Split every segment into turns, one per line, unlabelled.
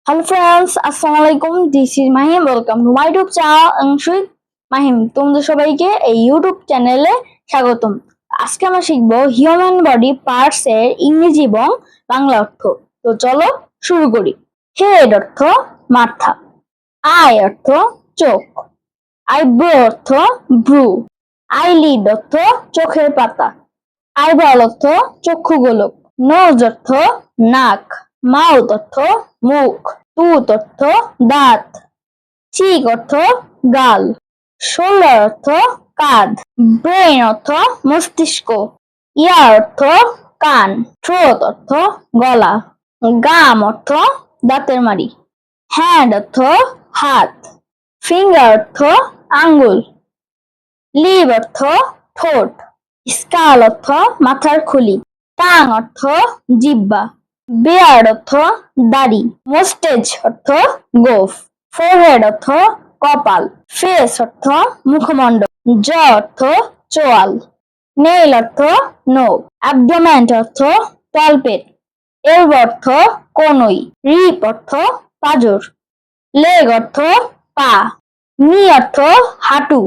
Hello friends, আসসালামু আলাইকুম. This is Mahim. Welcome to my YouTube channel Angshit Mahim. তোমাদের সবাইকে এই YouTube চ্যানেলে স্বাগতম. আজকে আমরা শিখব হিউম্যান বডি পার্টস এর ইংরেজি এবং বাংলা অর্থ. তো চলো শুরু করি. হেড অর্থ মাথা, আই অর্থ চোখ, আইব্রো অর্থ ব্রু, আইলিড অর্থ চোখের পাতা, আইবল অর্থ চক্ষু গোলক, নোজ অর্থ নাক, মাউথ অর্থ মুখ, টুথ অর্থ দাঁত, চিক অর্থ গাল, শোল্ডার অর্থ কাঁধ, ব্রেন অর্থ মস্তিষ্ক, ইয়ার অর্থ কান, থ্রোট অর্থ গলা, গাম অর্থ দাঁতের মাড়ি, হ্যান্ড অর্থ হাত, ফিঙ্গার অর্থ আঙ্গুল, লিভ অর্থ ঠোঁট, স্কাল অর্থ মাথার খুলি, টাং অর্থ জিহ্বা, বিয়ার্ড অর্থ দাড়ি, মোস্টেজ অর্থ গোঁফ, ফোরহেড অর্থ কপাল, ফেস অর্থ মুখমণ্ডল, জ অর্থ চোয়াল, নেইল অর্থ নখ, অ্যাবডোমেন অর্থ তলপেট, এলবো অর্থ কনুই, রিপ অর্থ পাঁজর, লেগ অর্থ পা, নি অর্থ হাঁটু,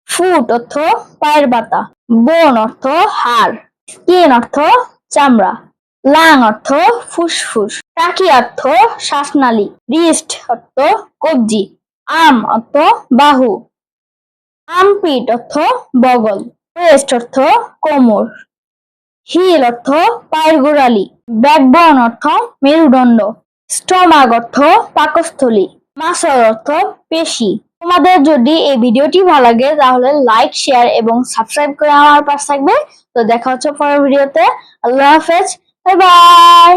ফুট অর্থ পায়ের পাতা, বোন অর্থ হাড়, স্কিন অর্থ চামড়া, লাং অর্থ ফুসফুস, ট্রাকি অর্থ শ্বাসনালী, রিস্ট অর্থ কবজি, আর্ম অর্থ বাহু, আর্মপিট অর্থ বগল, ওয়েস্ট অর্থ কোমর, হিল অর্থ পায়ের গোড়ালি, ব্যাকবোন অর্থ মেরুদণ্ড, স্টোমাক অর্থ পাকস্থলী, মাসল অর্থ পেশি। তোমাদের যদি এই ভিডিওটি ভালো লাগে তাহলে লাইক, শেয়ার এবং সাবস্ক্রাইব করে আমার পাশে থাকবে। তো দেখা হচ্ছে পরের ভিডিওতে। আল্লাহ হাফেজ, বাই বাই।